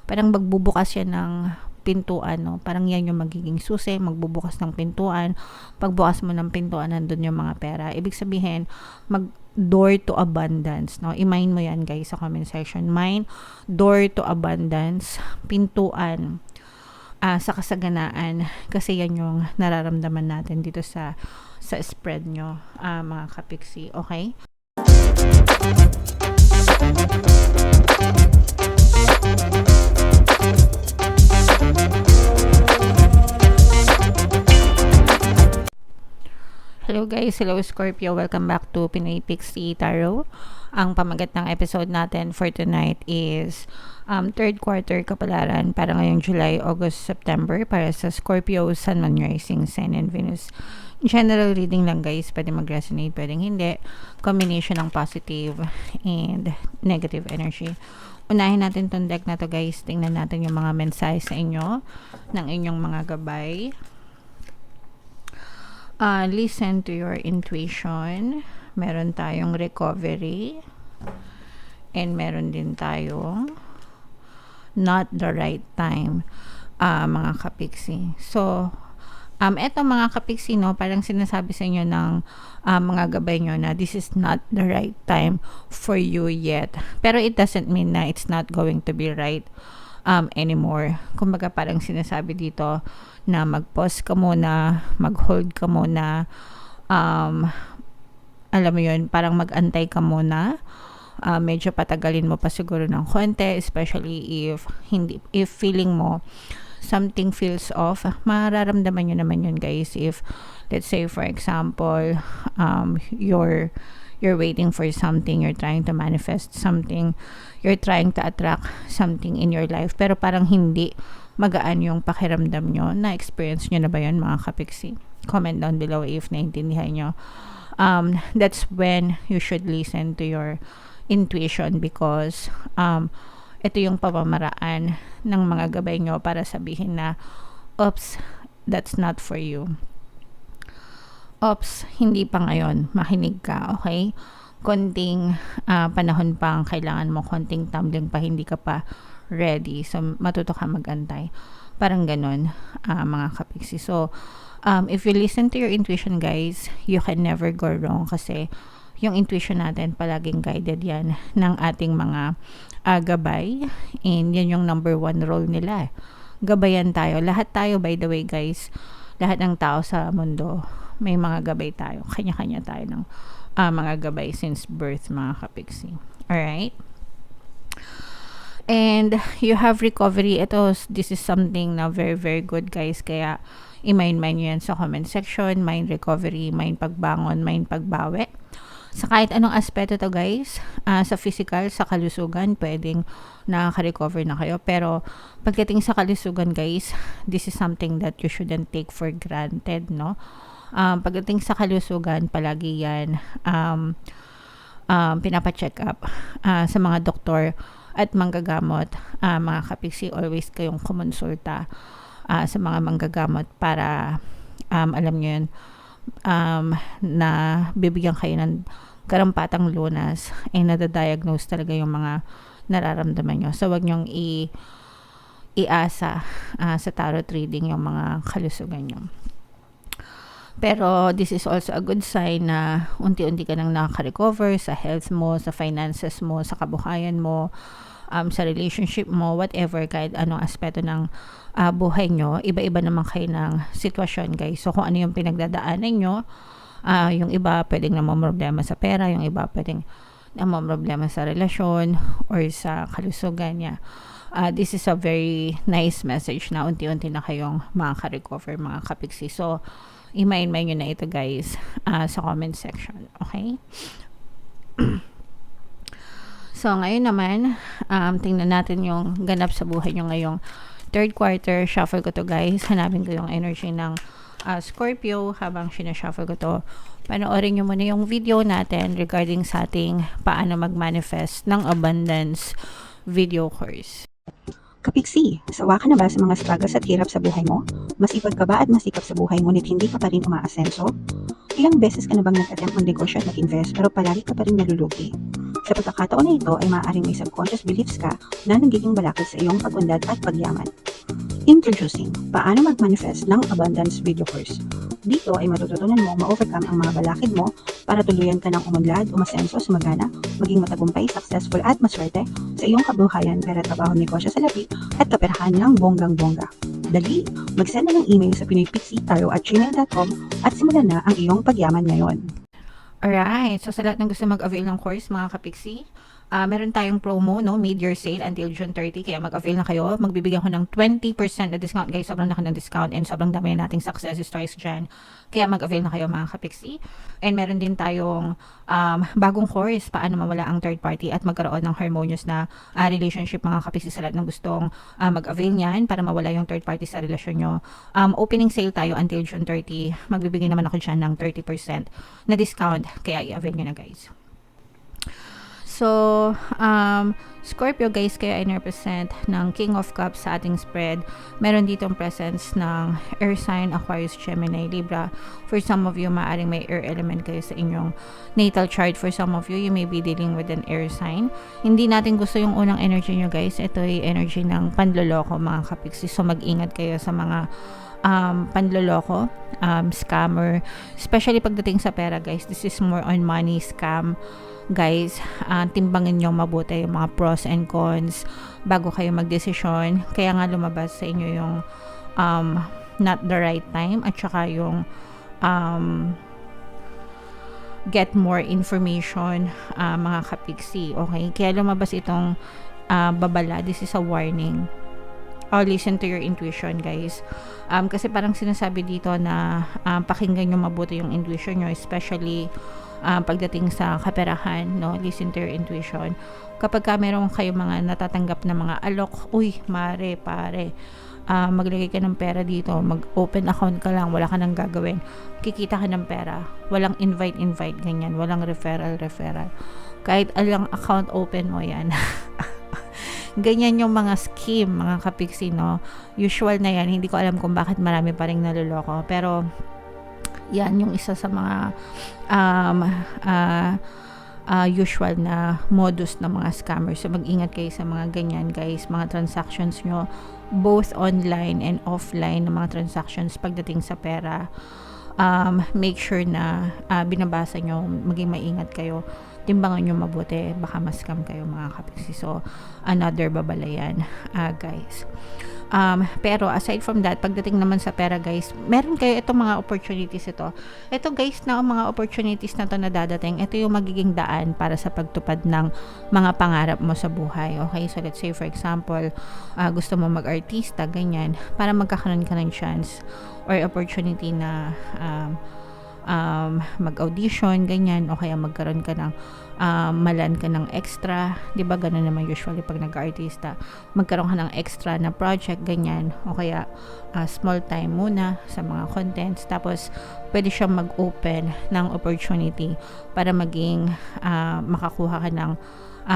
parang magbubukas yan ng pintuan, no? Parang yan yung magiging susi, magbubukas ng pintuan. Pagbukas mo ng pintuan, nandun yung mga pera. Ibig sabihin, door to abundance, no? I-mine mo yan, guys, sa comment section. Mine, door to abundance, pintuan sa kasaganaan, kasi yan yung nararamdaman natin dito sa spread nyo, mga kapiksi, okay? Hello guys, hello Scorpio, welcome back to Pinoy Pixie Tarot. Ang pamagat ng episode natin for tonight is third quarter kapalaran para ngayong July, August, September para sa Scorpio, Sun, Moon, Rising, Sun, and Venus. General reading lang guys, pwede mag-resonate, pwedeng hindi. Combination ng positive and negative energy. Unahin natin tong deck na to guys, tingnan natin yung mga mensahe sa inyo ng inyong mga gabay. Listen to your intuition. Meron tayong recovery. And meron din tayong not the right time, mga kapiksi. So, eto mga kapiksi, no, parang sinasabi sa inyo ng mga gabay nyo na this is not the right time for you yet. Pero it doesn't mean na it's not going to be right anymore. Kumbaga parang sinasabi dito na mag-pause ka muna, mag-hold ka muna, alam mo yun, parang mag-antay ka muna, medyo patagalin mo pa siguro ng konti, especially if feeling mo something feels off. Mararamdaman nyo naman yun guys, if let's say for example you're waiting for something, you're trying to manifest something, you're trying to attract something in your life, pero parang hindi magaan yung pakiramdam nyo. Na-experience nyo na ba yun mga kapiksi? Comment down below if naintindihan nyo. That's when you should listen to your intuition, because ito yung pamamaraan ng mga gabay nyo para sabihin na oops, that's not for you. Oops, hindi pa ngayon, makinig ka, okay? Konting panahon pa ang kailangan mo, konting tumbling pa, hindi ka pa ready, so matuto ka magantay, parang ganun, mga kapiksi. So if you listen to your intuition guys, you can never go wrong, kasi yung intuition natin palaging guided yan ng ating mga gabay, and yan yung number one role nila, gabayan tayo, lahat tayo, by the way guys, lahat ng tao sa mundo may mga gabay tayo, kanya-kanya tayo ng mga gabay since birth, mga kapiksi. Alright? And you have recovery. This is something na very, very good guys. Kaya, i-mind nyo yan sa comment section. Mind recovery, mind pagbangon, mind pagbawi. Sa kahit anong aspeto to guys, sa physical, sa kalusugan, pwedeng nakaka-recover na kayo. Pero, pagdating sa kalusugan guys, this is something that you shouldn't take for granted, no? Pagdating sa kalusugan, palagi yan pinapacheck up sa mga doktor at manggagamot, mga kapiksi. Always kayong kumonsulta sa mga manggagamot para alam nyo yun, na bibigyan kayo ng karampatang lunas, ay nadadiagnose talaga yung mga nararamdaman nyo. So wag nyong iasa sa tarot reading yung mga kalusugan nyo. Pero this is also a good sign na unti-unti ka nang nakaka-recover sa health mo, sa finances mo, sa kabuhayan mo, sa relationship mo, whatever, kahit anong aspeto ng buhay nyo. Iba-iba naman kayo ng sitwasyon guys. So kung ano yung pinagdadaanan nyo, yung iba pwedeng namamroblema sa pera, yung iba pwedeng namamroblema sa relasyon or sa kalusugan niya. This is a very nice message na unti-unti na kayong makaka-recover, mga kapiksi. So i-mind nyo na ito guys sa comment section, okay? So ngayon naman, tingnan natin yung ganap sa buhay nyo ngayong third quarter. Shuffle ko to guys, hanapin ko yung energy ng Scorpio habang sinashuffle ko to. Panoorin nyo muna yung video natin regarding sa ating paano mag-manifest ng abundance video course. Kapiksi, sawa ka na ba sa mga struggles at hirap sa buhay mo? Masipag ka ba at masikap sa buhay ngunit hindi ka pa rin umaasenso? Ilang beses ka na bang nag-attempt mag-negosyo at mag-invest pero palagi ka pa rin nalulugi? Sa pagkakataon na ito ay maaaring may subconscious beliefs ka na nagiging balakid sa iyong pag-unlad at pagyaman. Introducing, paano mag-manifest ng abundance video course. Dito ay matututunan mo ma-overcome ang mga balakid mo para tuluyan ka ng umunlad, umasenso, sumagana, maging matagumpay, successful at maswerte sa iyong kabuhayan, pera, trabaho, negosyo, salapi at kaperahan ng bonggang-bongga. Dali, mag-send na ng email sa pinoypixie@gmail.com at simulan na ang iyong pagyaman ngayon. Alright, so sa lahat ng gusto mag-avail ng course, mga kapiksi, meron tayong promo, no, mid-year sale until June 30, kaya mag-avail na kayo. Magbibigyan ko ng 20% na discount, guys. Sobrang laki ng discount and sobrang dami na nating success stories dyan. Kaya mag-avail na kayo, mga kapiksi. And meron din tayong bagong course, paano mawala ang third party at magkaroon ng harmonious na relationship, mga kapiksi, sa lahat ng gustong mag-avail niyan para mawala yung third party sa relasyon nyo. Opening sale tayo until June 30. Magbibigay naman ako dyan ng 30% na discount, kaya i-avail nyo na, guys. So, Scorpio, guys, kaya I represent ng King of Cups sa ating spread. Meron ditong presence ng air sign, Aquarius, Gemini, Libra. For some of you, maaaring may air element kayo sa inyong natal chart. For some of you, you may be dealing with an air sign. Hindi natin gusto yung unang energy nyo, guys. Ito ay energy ng panloloko, mga kapiksi. So, mag-ingat kayo sa mga panloloko, scammer. Especially pagdating sa pera, guys. This is more on money scam. Guys, timbangin nyo mabuti yung mga pros and cons bago kayo magdesisyon. Kaya nga lumabas sa inyo yung not the right time at saka yung get more information, mga kapiksi. Okay? Kaya lumabas itong babala. This is a warning. Listen to your intuition, guys. Kasi parang sinasabi dito na pakinggan nyo mabuti yung intuition nyo, especially pagdating sa kaperahan, no? Listen to your intuition. Kapag meron kayo mga natatanggap na mga alok, uy, mare, pare, maglagay ka ng pera dito, mag-open account ka lang, wala ka nang gagawin, kikita ka ng pera, walang invite, ganyan, walang referral. Kahit alang account open mo yan. Ganyan yung mga scheme, mga kapiksi, no? Usual na yan. Hindi ko alam kung bakit marami pa rin naloloko. Pero, yan yung isa sa mga usual na modus ng mga scammers. So, mag-ingat kayo sa mga ganyan, guys. Mga transactions nyo, both online and offline na mga transactions pagdating sa pera. Make sure na binabasa nyo, maging maingat kayo. Timbangan nyo mabuti, baka ma-scam kayo, mga kapiksi. So, another babala yan, guys. Pero aside from that, pagdating naman sa pera, guys, meron kayo itong mga opportunities ito. Ito, guys, na mga opportunities na to na dadating, ito yung magiging daan para sa pagtupad ng mga pangarap mo sa buhay. Okay? So, let's say, for example, gusto mo mag-artista, ganyan, para magkakaroon ka ng chance or opportunity na mag-audition, ganyan, o kaya magkaroon ka ng malan ka ng extra, di ba? Ganun naman usually pag nag-artista, magkaroon ka ng extra na project, ganyan, o kaya small time muna sa mga contents, tapos pwede siyang mag-open ng opportunity para maging makakuha ka ng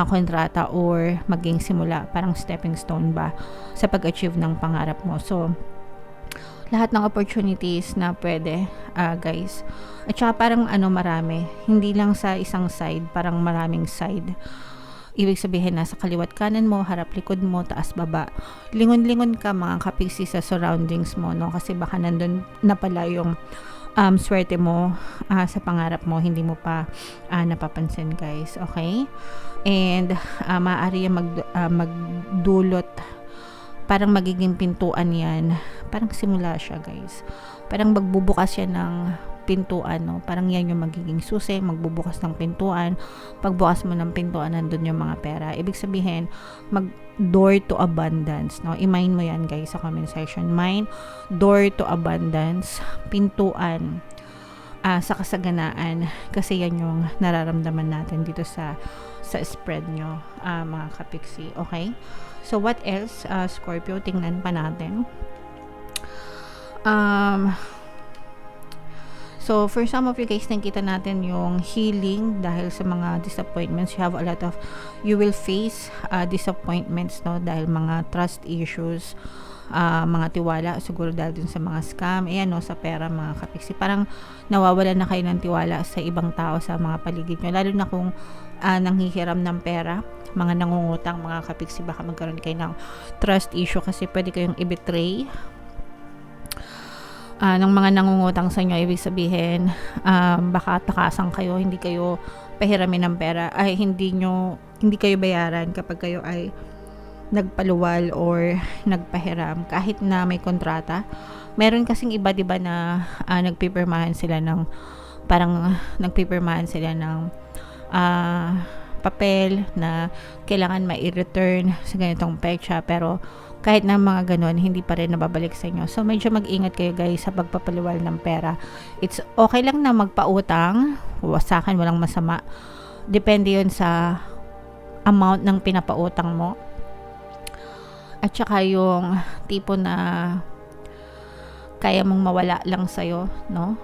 kontrata or maging simula, parang stepping stone ba sa pag-achieve ng pangarap mo. So, lahat ng opportunities na pwede, guys. At saka parang marami. Hindi lang sa isang side, parang maraming side. Ibig sabihin, nasa kaliwat kanan mo, harap likod mo, taas baba. Lingon-lingon ka, mga kapiksi, sa surroundings mo, no? Kasi baka nandun na pala yung swerte mo sa pangarap mo, hindi mo pa napapansin, guys. Okay? And maaari yung magdulot, parang magiging pintuan yan. Parang simula siya, guys. Parang magbubukas yan ng pintuan, no? Parang yan yung magiging susi, magbubukas ng pintuan. Pagbukas mo ng pintuan, nandun yung mga pera. Ibig sabihin, door to abundance, no? I-mine mo yan, guys, sa comment section. Mine, door to abundance, pintuan sa kasaganaan. Kasi yan yung nararamdaman natin dito sa spread nyo, mga kapiksi. Okay? So, what else, Scorpio? Tingnan pa natin. So, for some of you guys, nakita natin yung healing dahil sa mga disappointments. You will face disappointments, no? Dahil mga trust issues. mga tiwala, siguro dahil dun sa mga scam, ayan no, sa pera mga kapiksi. Parang nawawalan na kayo ng tiwala sa ibang tao, sa mga paligid nyo, lalo na kung nanghihiram ng pera, mga nangungutang mga kapiksi, baka magkaroon kayo ng trust issue kasi pwede kayong i-betray ng mga nangungutang sa inyo. Ibig sabihin, baka takasan kayo, hindi kayo pahiramin ng pera, ay hindi kayo bayaran kapag kayo ay nagpaluwal or nagpahiram kahit na may kontrata. Meron kasing iba, diba, na nagpipirmahan sila ng papel na kailangan mai-return sa ganitong petsa, pero kahit na mga ganon, hindi pa rin nababalik sa inyo. So medyo mag-ingat kayo guys sa pagpapaluwal ng pera. It's okay lang na magpautang, sa akin walang masama, depende yun sa amount ng pinapautang mo, at saka yung tipo na kaya mong mawala lang sa'yo, no?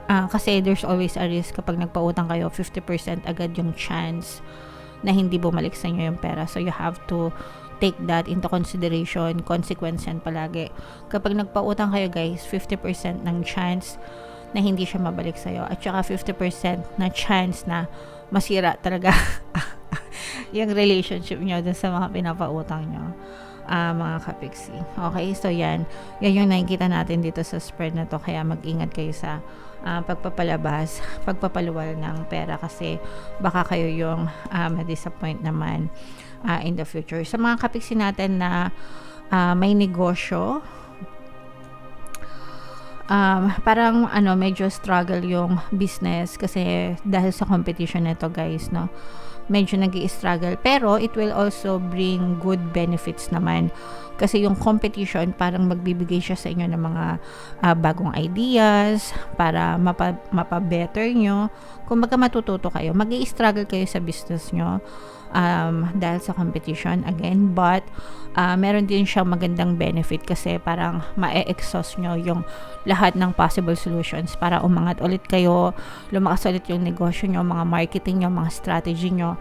Kasi there's always a risk kapag nagpautang kayo, 50% agad yung chance na hindi bumalik sa inyo yung pera. So you have to take that into consideration. Consequence yan palagi. Kapag nagpautang kayo guys, 50% ng chance na hindi siya mabalik sa'yo, at saka 50% na chance na masira talaga yung relationship nyo dun sa mga pinapautang nyo, mga kapiksi. Okay, so yan yung nakikita natin dito sa spread na to, kaya mag-ingat kayo sa pagpapaluwal ng pera, kasi baka kayo yung ma-disappoint naman in the future. Sa mga kapiksi natin na may negosyo, parang medyo struggle yung business kasi dahil sa competition nito guys, no? Medyo nag-i-struggle, pero it will also bring good benefits naman, kasi yung competition parang magbibigay siya sa inyo ng mga bagong ideas para mapa-better nyo. Kung matututo kayo, mag-i-struggle kayo sa business nyo dahil sa competition again, but meron din siyang magandang benefit kasi parang ma-exhaust nyo yung lahat ng possible solutions para umangat ulit kayo, lumakas ulit yung negosyo nyo, mga marketing nyo, mga strategy nyo,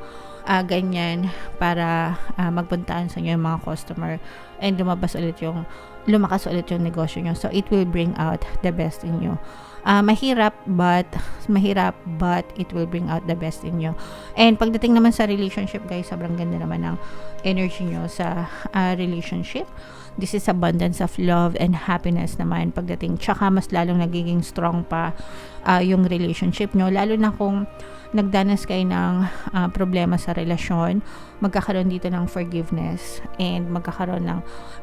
ganyan, para magpuntaan sa inyo yung mga customer and lumakas ulit yung negosyo nyo. So it will bring out the best in you. Mahirap but it will bring out the best in you. And pagdating naman sa relationship guys, sobrang ganda naman ng energy nyo sa relationship. This is abundance of love and happiness naman pagdating, tsaka mas lalong nagiging strong pa yung relationship nyo, lalo na kung nagdanas kayo ng problema sa relasyon, magkakaroon dito ng forgiveness and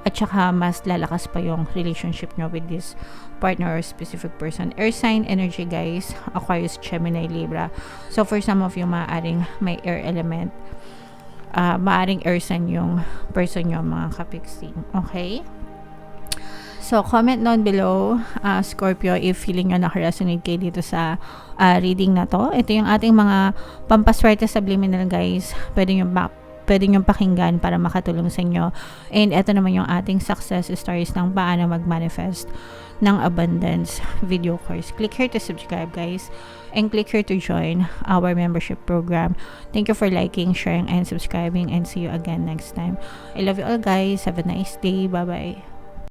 at saka mas lalakas pa yung relationship nyo with this partner or specific person. Air sign energy guys, Aquarius, Gemini, Libra. So for some of you, maaring may air element, maaring air sign yung person nyo mga kapiksi. Okay? So, comment down below, Scorpio, if feeling nyo nakaresonate kayo dito sa reading na to. Ito yung ating mga pampaswerte subliminal guys. Pwede nyo pakinggan para makatulong sa inyo. And ito naman yung ating success stories ng paano mag-manifest ng abundance video course. Click here to subscribe guys, and click here to join our membership program. Thank you for liking, sharing, and subscribing, and see you again next time. I love you all guys. Have a nice day. Bye bye.